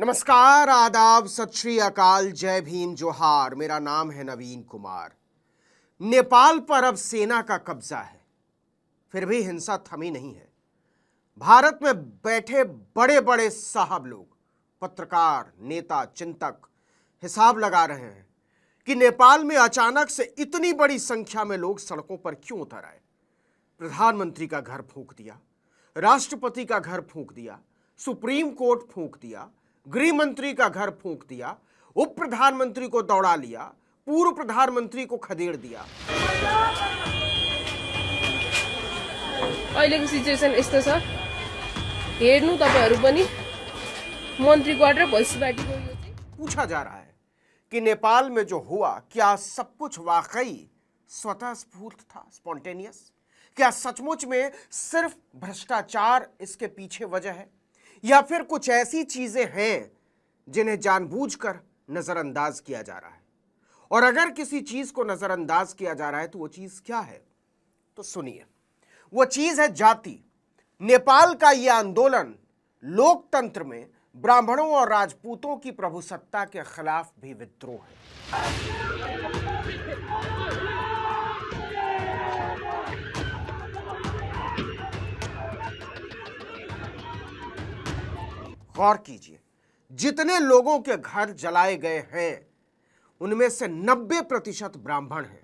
नमस्कार, आदाब, सत श्री अकाल, जय भीम, जोहार। मेरा नाम है नवीन कुमार। नेपाल पर अब सेना का कब्जा है, फिर भी हिंसा थमी नहीं है। भारत में बैठे बड़े बड़े साहब लोग, पत्रकार, नेता, चिंतक हिसाब लगा रहे हैं कि नेपाल में अचानक से इतनी बड़ी संख्या में लोग सड़कों पर क्यों उतर आए। प्रधानमंत्री का घर फूंक दिया, राष्ट्रपति का घर फूंक दिया, सुप्रीम कोर्ट फूंक दिया, गृह मंत्री का घर फूंक दिया, उप प्रधानमंत्री को दौड़ा लिया, पूर्व प्रधानमंत्री को खदेड़ दिया। अहिलेको सिचुएसन यस्तो छ, हेर्नु तपाईहरु पनि मन्त्रीको आर्डर भैँसीबाटीको यो चाहिँ। पूछा जा रहा है कि नेपाल में जो हुआ, क्या सब कुछ वाकई स्वतः स्फूर्त था, स्पॉन्टेनियस? क्या सचमुच में सिर्फ भ्रष्टाचार इसके पीछे वजह है, या फिर कुछ ऐसी चीजें हैं जिन्हें जानबूझकर नजरअंदाज किया जा रहा है? और अगर किसी चीज को नजरअंदाज किया जा रहा है तो वो चीज क्या है? तो सुनिए, वो चीज है जाति। नेपाल का यह आंदोलन लोकतंत्र में ब्राह्मणों और राजपूतों की प्रभुसत्ता के खिलाफ भी विद्रोह है। गौर कीजिए, जितने लोगों के घर जलाए गए हैं उनमें से 90% ब्राह्मण हैं।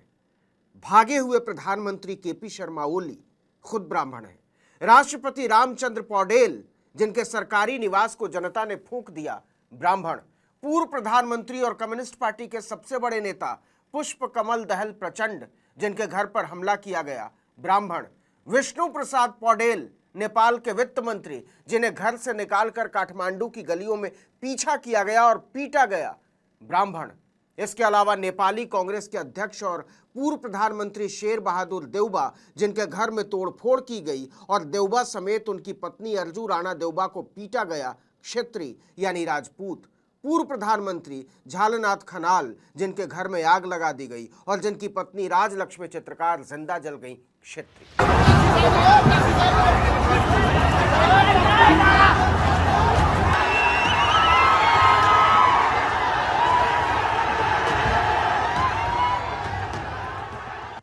भागे हुए प्रधानमंत्री केपी शर्मा ओली खुद ब्राह्मण हैं। राष्ट्रपति रामचंद्र पौडेल, जिनके सरकारी निवास को जनता ने फूंक दिया, ब्राह्मण। पूर्व प्रधानमंत्री और कम्युनिस्ट पार्टी के सबसे बड़े नेता पुष्प कमल दहल प्रचंड, जिनके घर पर हमला किया गया, ब्राह्मण। विष्णु प्रसाद पौडेल, नेपाल के वित्त मंत्री, जिन्हें घर से निकालकर काठमांडू की गलियों में पीछा किया गया और पीटा गया, ब्राह्मण। इसके अलावा नेपाली कांग्रेस के अध्यक्ष और पूर्व प्रधानमंत्री शेर बहादुर देउबा, जिनके घर में तोड़फोड़ की गई और देउबा समेत उनकी पत्नी अर्जू राणा देउबा को पीटा गया, क्षेत्रीय यानी राजपूत। पूर्व प्रधानमंत्री झालनाथ खनाल, जिनके घर में आग लगा दी गई और जिनकी पत्नी राजलक्ष्मी चित्रकार जिंदा जल गई, क्षेत्रीय।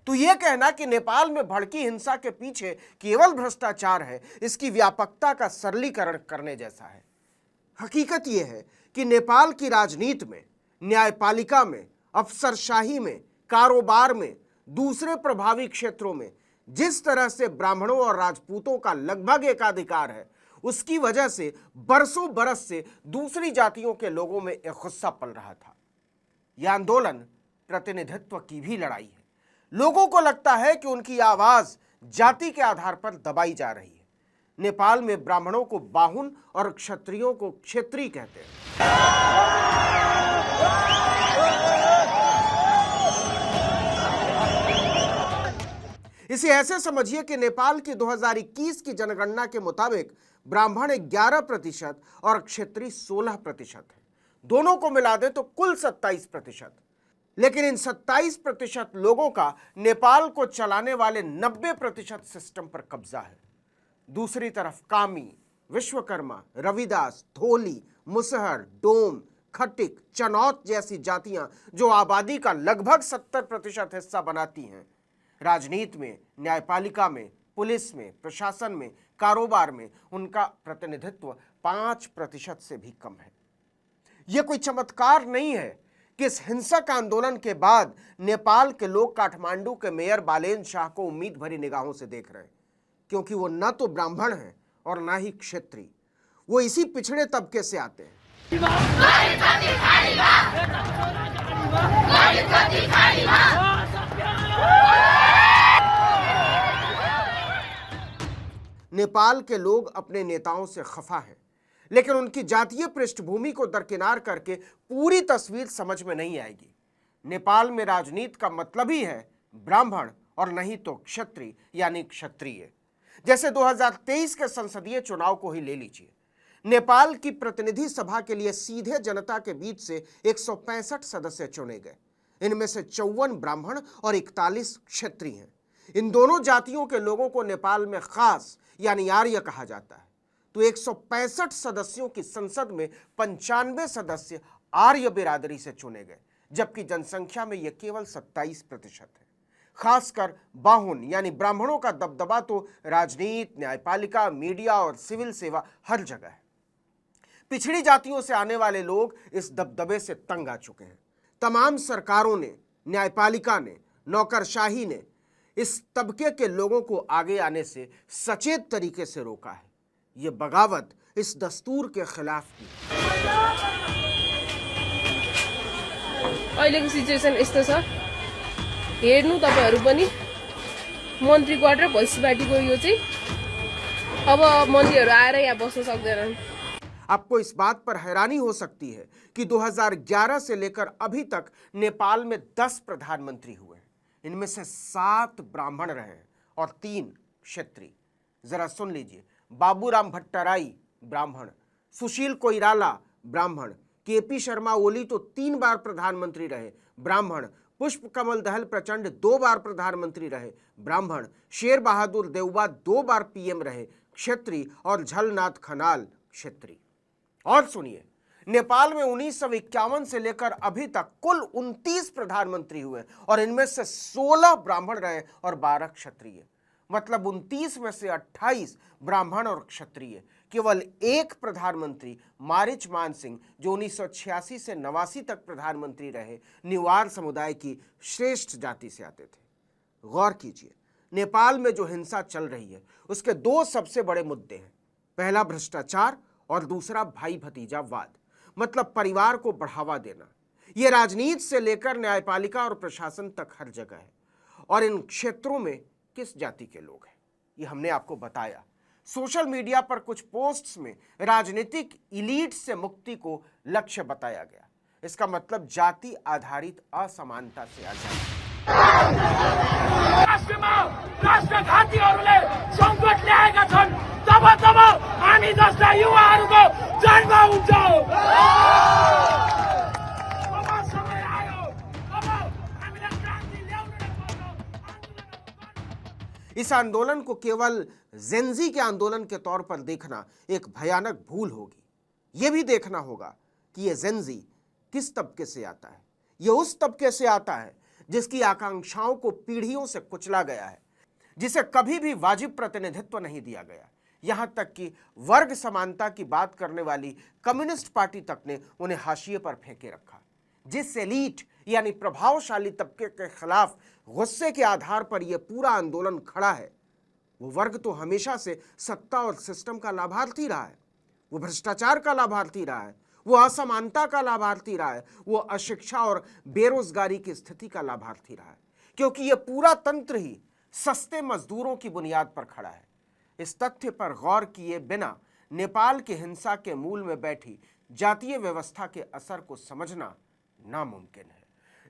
तो यह कहना कि नेपाल में भड़की हिंसा के पीछे केवल भ्रष्टाचार है, इसकी व्यापकता का सरलीकरण करने जैसा है। हकीकत यह है कि नेपाल की राजनीति में, न्यायपालिका में, अफसरशाही में, कारोबार में, दूसरे प्रभावी क्षेत्रों में जिस तरह से ब्राह्मणों और राजपूतों का लगभग एकाधिकार है, उसकी वजह से बरसों बरस से दूसरी जातियों के लोगों में एक गुस्सा पल रहा था। यह आंदोलन प्रतिनिधित्व की भी लड़ाई है। लोगों को लगता है कि उनकी आवाज जाति के आधार पर दबाई जा रही है। नेपाल में ब्राह्मणों को बाहुन और क्षत्रियों को क्षेत्रीय कहते हैं। इसे ऐसे समझिए कि नेपाल की 2021 की जनगणना के मुताबिक ब्राह्मण 11% और क्षेत्रीय 16% है। दोनों को मिला दें तो कुल 27%। लेकिन इन 27% लोगों का नेपाल को चलाने वाले 90% सिस्टम पर कब्जा है। दूसरी तरफ कामी, विश्वकर्मा, रविदास, धोली, मुसहर, डोम, खटिक, चनौत जैसी जातियां जो आबादी का लगभग 70% हिस्सा बनाती हैं, राजनीति में, न्यायपालिका में, पुलिस में, प्रशासन में, कारोबार में उनका प्रतिनिधित्व 5% से भी कम है। यह कोई चमत्कार नहीं है कि इस हिंसक आंदोलन के बाद नेपाल के लोग काठमांडू के मेयर बालेन शाह को उम्मीद भरी निगाहों से देख रहे हैं, क्योंकि वो न तो ब्राह्मण हैं और न ही क्षेत्रीय। वो इसी पिछड़े तबके से आते हैं। नेपाल के लोग अपने नेताओं से खफा हैं, लेकिन उनकी जातीय पृष्ठभूमि को दरकिनार करके पूरी तस्वीर समझ में नहीं आएगी। नेपाल में राजनीति का मतलब ही है ब्राह्मण और नहीं तो क्षत्रिय यानी क्षत्रिय। जैसे 2023 के संसदीय चुनाव को ही ले लीजिए। नेपाल की प्रतिनिधि सभा के लिए सीधे जनता के बीच से 165 सदस्य चुने गए। इनमें से 54 ब्राह्मण और 41 क्षत्रिय हैं। इन दोनों जातियों के लोगों को नेपाल में खास यानी आर्य कहा जाता है। तो 165 सदस्यों की संसद में 95 सदस्य आर्य बिरादरी से चुने गए, जबकि जनसंख्या में यह केवल 27% है। खासकर बाहुन यानी ब्राह्मणों का दबदबा तो राजनीति, न्यायपालिका, मीडिया और सिविल सेवा हर जगह है। पिछड़ी जातियों से आने वाले लोग इस दबदबे से तंग आ चुके हैं। तमाम सरकारों ने, न्यायपालिका ने, नौकरशाही ने इस तबके के लोगों को आगे आने से सचेत तरीके से रोका है। ये बगावत इस दस्तूर के खिलाफ की। अहिलेको सिचुएसन यस्तो छ, हेर्नु तपाईहरु पनि मन्त्री क्वार्टर भैँसीबाटीको यो चाहिँ अब मन्त्रीहरु आएर यहाँ बस्न सक्दैनन्। आपको इस बात पर हैरानी हो सकती है कि 2011 से लेकर अभी तक नेपाल में 10 प्रधानमंत्री हुए हैं। इनमें से 7 ब्राह्मण रहे हैं और 3 क्षत्रिय। जरा सुन लीजिए, बाबूराम भट्टराई ब्राह्मण, सुशील कोइराला ब्राह्मण, केपी शर्मा ओली तो 3 बार प्रधानमंत्री रहे ब्राह्मण, पुष्प कमल दहल प्रचंड 2 बार प्रधानमंत्री रहे ब्राह्मण, शेर बहादुर देवबा 2 बार पीएम रहे क्षत्रिय और झलनाथ खनाल क्षत्रिय। और सुनिए, नेपाल में 1951 से लेकर अभी तक कुल 29 प्रधानमंत्री हुए और इनमें से 16 ब्राह्मण रहे और 12 क्षत्रिय। मतलब 29 में से 28 ब्राह्मण और क्षत्रिय। केवल एक प्रधानमंत्री मारिच मान सिंह, जो 1986 से 89 तक प्रधानमंत्री रहे, निवार समुदाय की श्रेष्ठ जाति से आते थे। गौर कीजिए, नेपाल में जो हिंसा चल रही है उसके 2 सबसे बड़े मुद्दे हैं। पहला भ्रष्टाचार और दूसरा भाई भतीजावाद, मतलब परिवार को बढ़ावा देना। यह राजनीति से लेकर न्यायपालिका और प्रशासन तक हर जगह है। और इन क्षेत्रों में किस जाति के लोग हैं, ये हमने आपको बताया। सोशल मीडिया पर कुछ पोस्ट्स में राजनीतिक इलीट से मुक्ति को लक्ष्य बताया गया। इसका मतलब जाति आधारित असमानता से आजादी। राष्ट्रघातीहरूले संकट ल्याएका छन्, तब हामी जस्ता युवाहरूको जन्म हुन्छ। अब समय आयो, अब हामीलाई क्रान्ति ल्याउनु पर्छ। इस आंदोलन को केवल जेंजी के आंदोलन के तौर पर देखना एक भयानक भूल होगी। यह भी देखना होगा कि यह जेंजी किस तबके से आता है। यह उस तबके से आता है जिसकी आकांक्षाओं को पीढ़ियों से कुचला गया है, जिसे कभी भी वाजिब प्रतिनिधित्व नहीं दिया गया। यहां तक कि वर्ग समानता की बात करने वाली कम्युनिस्ट पार्टी तक ने उन्हें हाशिए पर फेंके रखा। जिस एलीट यानी प्रभावशाली तबके के खिलाफ गुस्से के आधार पर यह पूरा आंदोलन खड़ा है, वो वर्ग तो हमेशा से सत्ता और सिस्टम का लाभार्थी रहा है। वो भ्रष्टाचार का लाभार्थी रहा है, वो असमानता का लाभार्थी रहा है, वो अशिक्षा और बेरोजगारी की स्थिति का लाभार्थी रहा है, क्योंकि यह पूरा तंत्र ही सस्ते मजदूरों की बुनियाद पर खड़ा है। इस तथ्य पर गौर किए बिना नेपाल की हिंसा के मूल में बैठी जातीय व्यवस्था के असर को समझना नामुमकिन है।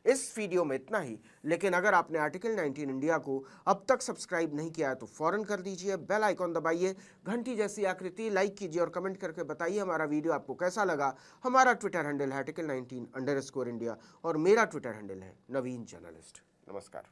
इस वीडियो में इतना ही, लेकिन अगर आपने आर्टिकल 19 इंडिया को अब तक सब्सक्राइब नहीं किया है तो फौरन कर दीजिए, बेल आइकॉन दबाइए, घंटी जैसी आकृति लाइक कीजिए और कमेंट करके बताइए हमारा वीडियो आपको कैसा लगा। हमारा ट्विटर हैंडल है article19_India और मेरा ट्विटर हैंडल है नवीन जर्नलिस्ट। नमस्कार।